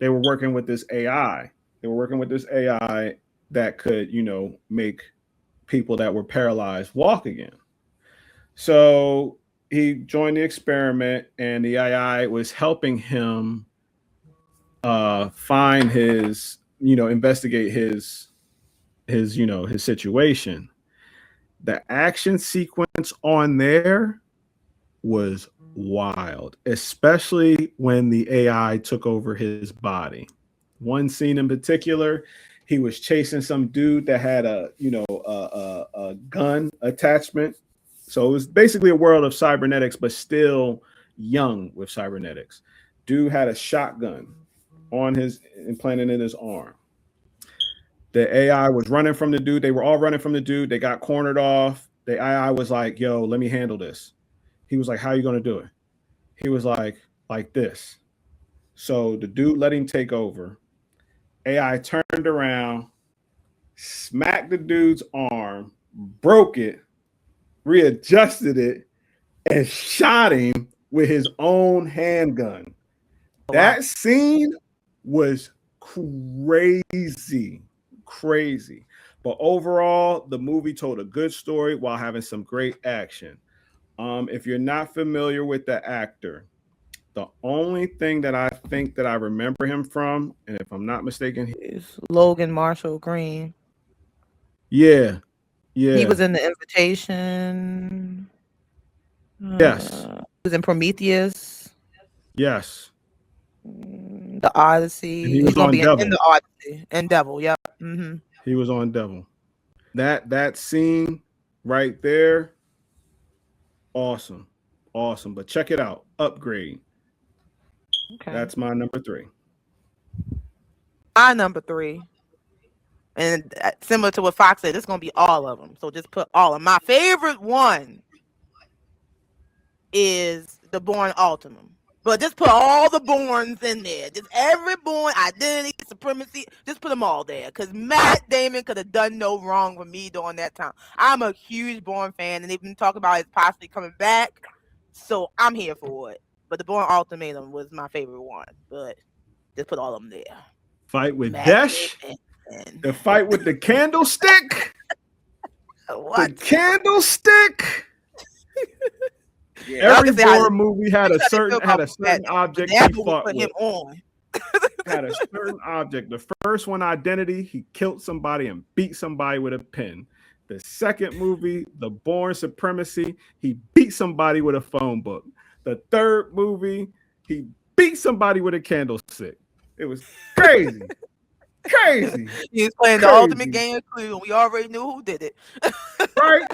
Speaker 3: working with this AI. They were working with this AI that could, make people that were paralyzed walk again. So he joined the experiment, and the AI was helping him find investigate his situation. The action sequence on there was wild, especially when the AI took over his body. One scene in particular, he was chasing some dude that had a gun attachment. So it was basically a world of cybernetics, but still young with cybernetics. Dude had a shotgun on his implanted in his arm. The AI was running from the dude. They were all running from the dude. They got cornered off. The AI was like, "Yo, let me handle this." He was like, "How are you going to do it?" He was like this. So the dude let him take over. AI turned around, smacked the dude's arm, broke it, readjusted it, and shot him with his own handgun.
Speaker 1: Oh, wow.
Speaker 3: That scene was crazy, crazy. But overall, the movie told a good story while having some great action. If you're not familiar with the actor, the only thing that I think that I remember him from, and if I'm not mistaken,
Speaker 1: It's Logan Marshall Green.
Speaker 3: yeah,
Speaker 1: He
Speaker 3: yeah,
Speaker 1: was in The Invitation.
Speaker 3: yes,
Speaker 1: He was in Prometheus.
Speaker 3: yes,
Speaker 1: The
Speaker 3: and he
Speaker 1: Odyssey. He's
Speaker 3: was
Speaker 1: gonna
Speaker 3: on
Speaker 1: be in
Speaker 3: Devil.
Speaker 1: the Odyssey and Devil. Yep.
Speaker 3: He was on Devil. That scene right there, awesome, awesome. But check it out, Upgrade.
Speaker 1: Okay.
Speaker 3: That's my number three.
Speaker 1: My number three, and similar to what Fox said, it's gonna be all of them. So just put all of 'em. My favorite one is the Born Ultimum. But just put all the Borns in there. Just every Born, identity, supremacy, just put them all there. Because Matt Damon could have done no wrong with me during that time. I'm a huge Born fan, and they've been talking about his possibly coming back. So I'm here for it. But the Born Ultimatum was my favorite one. But just put all of them there.
Speaker 3: Fight with
Speaker 1: Matt
Speaker 3: Desh.
Speaker 1: Damon.
Speaker 3: The fight with the candlestick. The
Speaker 1: What?
Speaker 3: candlestick.
Speaker 2: Yeah.
Speaker 1: I
Speaker 3: Every
Speaker 1: can say how
Speaker 3: Bourne movie had a
Speaker 1: they feel
Speaker 3: certain
Speaker 1: about Matt Damon, but
Speaker 3: object
Speaker 1: that
Speaker 3: he
Speaker 1: movie
Speaker 3: fought
Speaker 1: put
Speaker 3: with.
Speaker 1: him on.
Speaker 3: Had a certain object. The first one, Identity, he killed somebody and beat somebody with a pin. The second movie, The Bourne Supremacy, he beat somebody with a phone book. The third movie, he beat somebody with a candlestick. It was crazy, crazy,
Speaker 1: He was playing the ultimate
Speaker 3: crazy.
Speaker 1: game of Clue, and we already knew who did it.
Speaker 3: Right?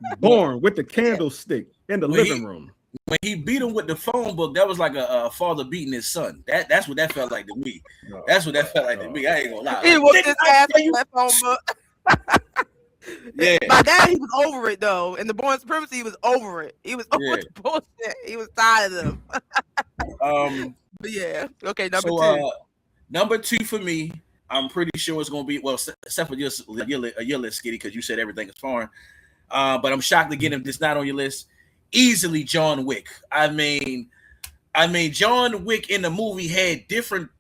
Speaker 2: When,
Speaker 3: Born with the
Speaker 1: Yeah.
Speaker 3: candlestick in the
Speaker 2: when
Speaker 3: living
Speaker 2: he
Speaker 3: room.
Speaker 2: when he beat him with the phone book, that was like a father beating his son. That's what that felt like to me.
Speaker 3: No,
Speaker 2: That's what that felt like to
Speaker 3: no.
Speaker 2: me. I ain't gonna lie.
Speaker 1: He
Speaker 2: Like,
Speaker 1: whooped
Speaker 2: nigga,
Speaker 1: his
Speaker 2: I
Speaker 1: ass
Speaker 2: tell
Speaker 1: with
Speaker 2: you,
Speaker 1: that phone book.
Speaker 2: yeah,
Speaker 1: My dad, he was over it though. In the Born Supremacy, he was over it. He was over
Speaker 2: yeah.
Speaker 1: the bullshit. He was tired of them.
Speaker 2: Um,
Speaker 1: But yeah. Okay, number
Speaker 2: so
Speaker 1: two.
Speaker 2: number two for me, I'm pretty sure it's gonna be well, except for your list, Skitty, because you said everything is foreign. But I'm shocked to get him this not on your list. Easily John Wick. I mean, John Wick in the movie had different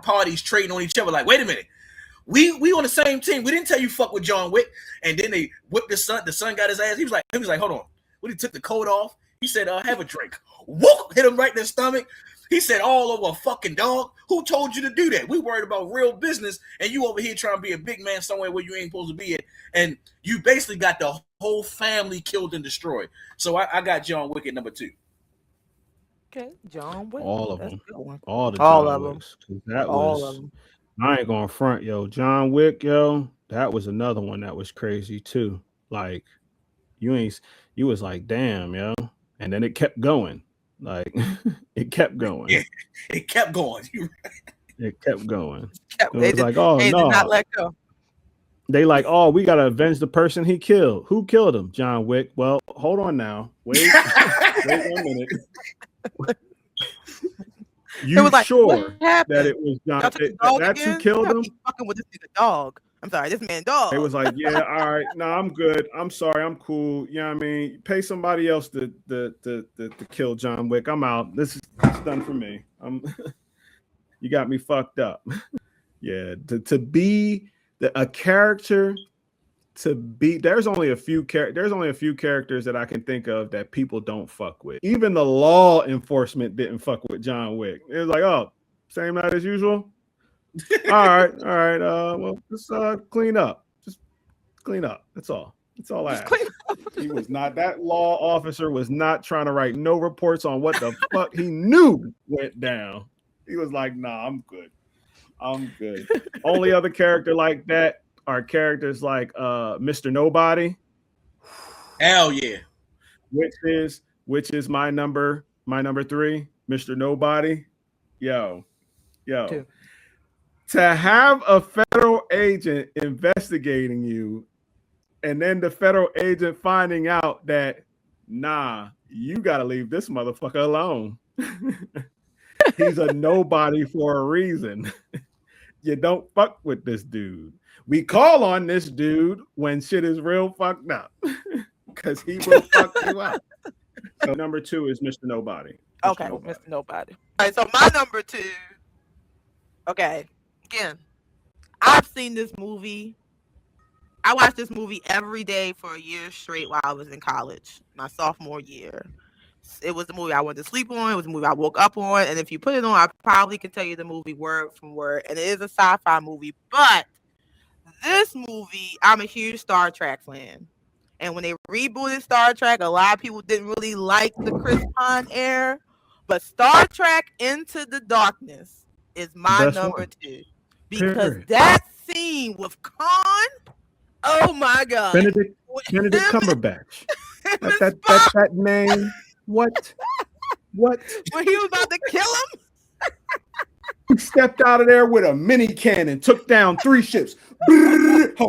Speaker 2: parties trading on each other. Like, wait a minute, we on the same team. We didn't tell you fuck with John Wick. And then they whipped the son. The son got his ass. He was like, hold on. When he took the coat off, he said, have a drink. Whoop! Hit him right in the stomach. He said, all over a fucking dog. Who told you to do that? We worried about real business, and you over here trying to be a big man somewhere where you ain't supposed to be at. And you basically got the whole family killed and destroyed. So I got John Wick at number two.
Speaker 1: Okay, John Wick.
Speaker 3: All of
Speaker 1: That's
Speaker 3: them.
Speaker 1: a good one.
Speaker 3: All the
Speaker 1: All
Speaker 3: John
Speaker 1: of them.
Speaker 3: Wicks. 'Cause that
Speaker 1: All of
Speaker 3: was,
Speaker 1: them.
Speaker 3: I ain't going front, yo. John Wick, yo, that was another one that was crazy too. Like, you was like, damn, yo. And then it kept going. Like, it kept going.
Speaker 2: Yeah, it kept going.
Speaker 3: It kept going. It
Speaker 1: They
Speaker 3: was like, oh
Speaker 1: did not
Speaker 3: no.
Speaker 1: let go.
Speaker 3: They like, oh, we gotta avenge the person he killed. Who killed him? John Wick. Well, hold on now. Wait, wait 1 minute. You
Speaker 1: was like, what
Speaker 3: sure that
Speaker 1: happened?
Speaker 3: it was John?
Speaker 1: Y'all took his dog
Speaker 3: That's who
Speaker 1: again?
Speaker 3: killed
Speaker 1: Y'all
Speaker 3: him.
Speaker 1: keep fucking with this nigga dog. I'm sorry, this man
Speaker 3: They
Speaker 1: dog.
Speaker 3: was like, yeah, all right, no, I'm good. I'm sorry, I'm cool. You know what I mean? Pay somebody else to kill John Wick. I'm out. This is done for me. You got me fucked up. Yeah, to be a character to be there's only a few characters that I can think of that people don't fuck with. Even the law enforcement didn't fuck with John Wick. It was like, oh, same night as usual. All right. Well, just clean up. Just clean up. That's all. That's all I ask. He was not that law officer was not trying to write no reports on what the fuck he knew went down. He was like, nah, I'm good. I'm good. Only other character like that are characters like Mr. Nobody.
Speaker 2: Hell yeah.
Speaker 3: Which is my number 3, Mr. Nobody. Yo.
Speaker 1: Two.
Speaker 3: To have a federal agent investigating you and then the federal agent finding out that, nah, you got to leave this motherfucker alone. He's a nobody for a reason. You don't fuck with this dude. We call on this dude when shit is real fucked up because he will fuck you up. So number 2 is Mr. Nobody.
Speaker 1: Okay, Mr. Nobody. All right, so my number 2. Okay, again, I've seen this movie. I watched this movie every day for a year straight while I was in college, my sophomore year. It was the movie I went to sleep on. It was the movie I woke up on. And if you put it on, I probably could tell you the movie word from word. And it is a sci-fi movie. But this movie, I'm a huge Star Trek fan. And when they rebooted Star Trek, a lot of people didn't really like the Chris Pine era. But Star Trek Into the Darkness is my number 2. Because that scene with Khan, oh my God.
Speaker 3: Benedict Cumberbatch. that name. What?
Speaker 1: When he was about to kill him?
Speaker 3: He stepped out of there with a mini cannon, took down 3 ships.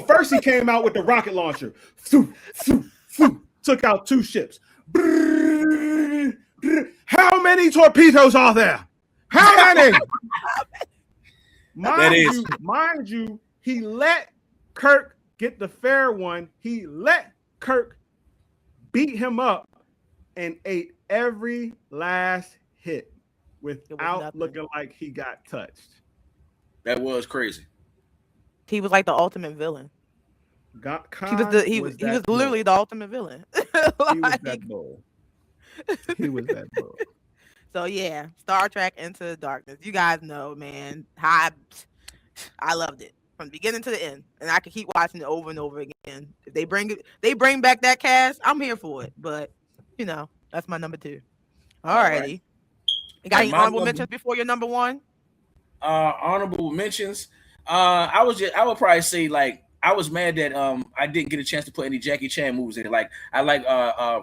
Speaker 3: First he came out with the rocket launcher. Took out 2 ships. How many torpedoes are there? How many? Mind you, he let Kirk get the fair one. He let Kirk beat him up and ate every last hit without looking like he got touched.
Speaker 2: That was crazy.
Speaker 1: He was like the ultimate villain. He was literally the ultimate villain.
Speaker 3: He was that bull. He was that bull.
Speaker 1: So yeah, Star Trek Into the Darkness. You guys know, man, how I loved it from the beginning to the end, and I could keep watching it over and over again. If they bring back that cast, I'm here for it. But you know, that's my number 2. Alrighty. Right. You got any honorable mentions before your number 1?
Speaker 2: Honorable mentions. I would probably say like I was mad that I didn't get a chance to put any Jackie Chan movies in it. Like I like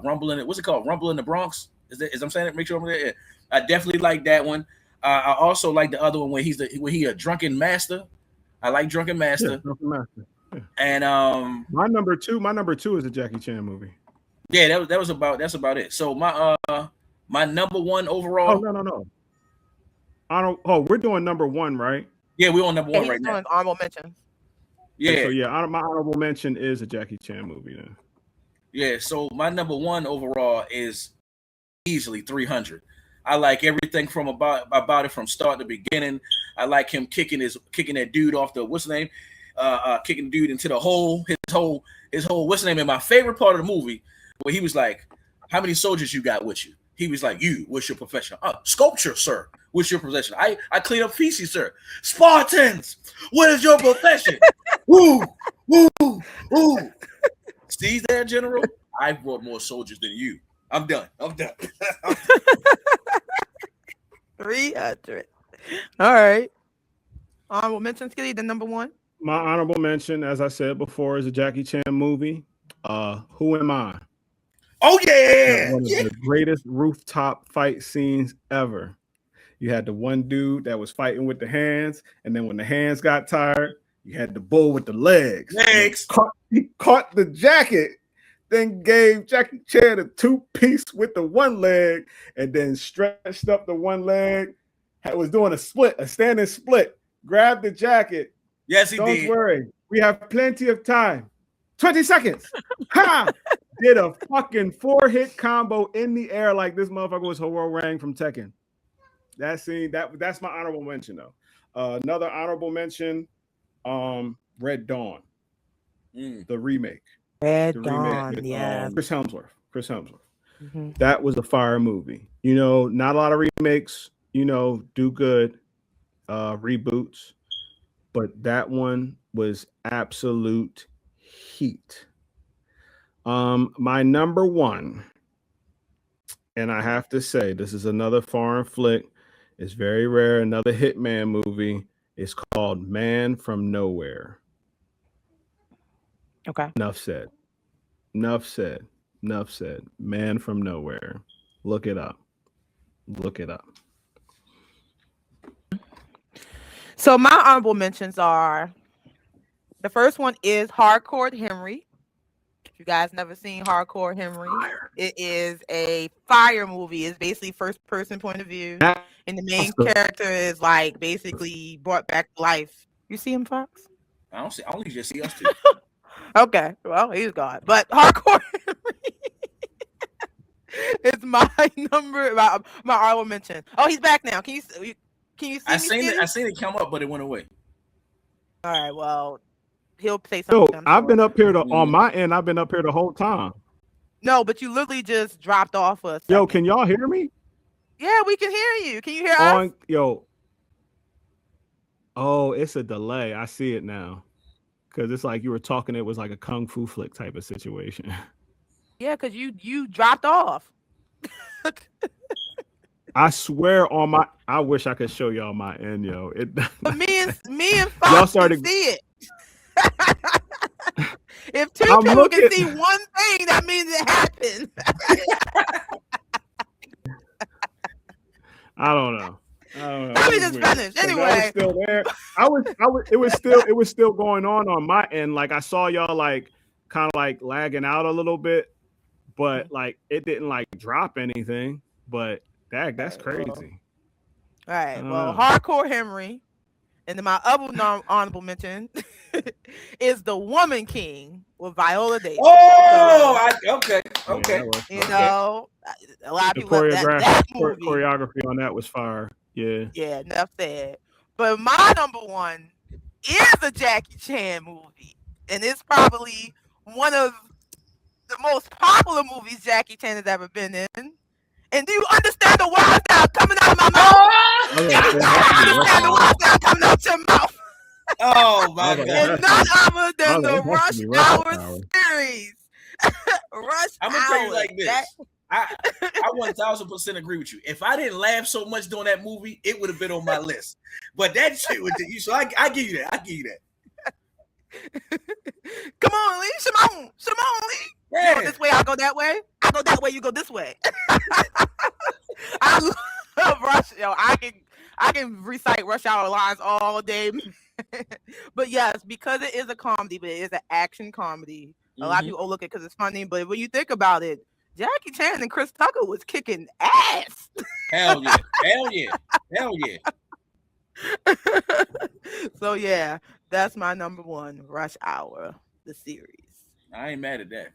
Speaker 2: Rumble in it. What's it called? Rumble in the Bronx. Is I'm saying it? Make sure I'm there. Yeah. I definitely like that one. I also like the other one when he a drunken master. I like Drunken Master.
Speaker 3: Yeah, Drunken Master. Yeah.
Speaker 2: And
Speaker 3: my number two is a Jackie Chan movie.
Speaker 2: Yeah, that's about it. So my number 1 overall.
Speaker 3: Oh no. We're doing number 1, right?
Speaker 2: Yeah, we're on number 1 right now.
Speaker 1: Honorable mention.
Speaker 2: Yeah.
Speaker 3: Okay, so yeah, my honorable mention is a Jackie Chan movie then.
Speaker 2: Yeah, so my number 1 overall is easily 300. I like everything from about it from start to beginning. I like him kicking that dude off the what's the name? Kicking the dude into the hole. His whole what's the name? And my favorite part of the movie where he was like, "How many soldiers you got with you?" He was like, "You, what's your profession?" Sculpture, sir. What's your profession? I clean up feces, sir. Spartans, what is your profession? Woo, woo, woo. See there, General? I brought more soldiers than you. I'm done.
Speaker 1: 300. All right. Honorable mention, Skitty, the number 1.
Speaker 3: My honorable mention, as I said before, is a Jackie Chan movie. Who Am I?
Speaker 2: Oh yeah,
Speaker 3: one of the greatest rooftop fight scenes ever. You had the one dude that was fighting with the hands, and then when the hands got tired, you had the bull with the legs. He caught the jacket, then gave Jackie Chan a 2-piece with the one leg, and then stretched up the one leg was doing a standing split, grabbed the jacket.
Speaker 2: Yes, he
Speaker 3: Don't
Speaker 2: did.
Speaker 3: worry, we have plenty of time. 20 seconds. Ha! Did a fucking 4-hit combo in the air like this motherfucker was Hororang from Tekken. That scene, that's my honorable mention though. Another honorable mention, Red Dawn, the remake.
Speaker 1: Red Dawn,
Speaker 3: with,
Speaker 1: yeah.
Speaker 3: Chris Hemsworth.
Speaker 1: Mm-hmm.
Speaker 3: That was a fire movie. You know, not a lot of remakes, you know, do good reboots, but that one was absolute heat. My number one, and I have to say, this is another foreign flick. It's very rare. Another Hitman movie. It's called Man from Nowhere.
Speaker 1: Okay.
Speaker 3: Enough said. Enough said. Enough said. Man from Nowhere. Look it up. Look it up.
Speaker 1: So my honorable mentions are, the first one is Hardcore Henry. If you guys never seen Hardcore Henry, it is a fire movie. It's basically first person point of view, and the main character is like basically brought back to life. You see him, Fox?
Speaker 2: I only just see us two.
Speaker 1: Okay, well, he's gone. But Hardcore Henry is my honorable mention. Oh, he's back now. Can you see
Speaker 2: I
Speaker 1: me?
Speaker 2: seen it come up, but it went away.
Speaker 1: All right, well, he'll say something.
Speaker 3: Yo, I've been up here on my end. I've been up here the whole time.
Speaker 1: No, but you literally just dropped off us.
Speaker 3: Yo, can y'all hear me?
Speaker 1: Yeah, we can hear you. Can you hear us?
Speaker 3: Yo. Oh, it's a delay. I see it now. Because it's like you were talking, it was like a kung fu flick type of situation.
Speaker 1: Yeah, because you dropped off.
Speaker 3: I swear on my, I wish I could show y'all my end, yo.
Speaker 1: But me and Fox
Speaker 3: y'all started,
Speaker 1: can see it. If two people can see one thing, that means it happened.
Speaker 3: I don't know.
Speaker 1: Let me just finish. Anyway,
Speaker 3: I was still there. It was still going on my end. Like I saw y'all like kind of like lagging out a little bit, but like it didn't like drop anything. But that's crazy.
Speaker 1: All right. Well, Hardcore Henry, and then my other honorable mention is The Woman King with Viola Davis.
Speaker 2: Oh, okay.
Speaker 1: You know, a lot of people that
Speaker 3: choreography on that was fire.
Speaker 1: Yeah, enough said. But my number one is a Jackie Chan movie, and it's probably one of the most popular movies Jackie Chan has ever been in. And do you understand the words that are coming out of my mouth? Do you understand the words that are coming out your mouth?
Speaker 2: Oh my God!
Speaker 1: And none other than the Rush Hour series.
Speaker 2: I'm gonna tell you like this. I 1000% agree with you. If I didn't laugh so much during that movie, it would have been on my list. But that shit was you. So I give you that.
Speaker 1: Come on, Lee. Shimon, Lee. Yeah. You go this way, I'll go that way. I go that way, you go this way. I love Rush. Yo, I can recite Rush Hour lines all day. But yes, because it is a comedy, but it is an action comedy. A lot of people look at it because it's funny, but when you think about it, Jackie Chan and Chris Tucker was kicking ass.
Speaker 2: Hell yeah.
Speaker 1: So yeah, that's my number one, Rush Hour, the series.
Speaker 2: I ain't mad at that.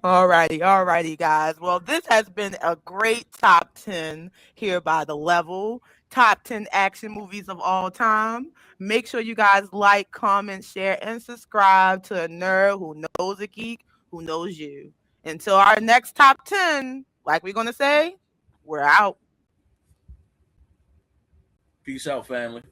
Speaker 1: Alrighty, guys. Well, this has been a great top 10 here by The Level. Top 10 action movies of all time. Make sure you guys like, comment, share, and subscribe to a nerd who knows a geek who knows you. Until our next top 10, like we're going to say, we're out.
Speaker 2: Peace out, family.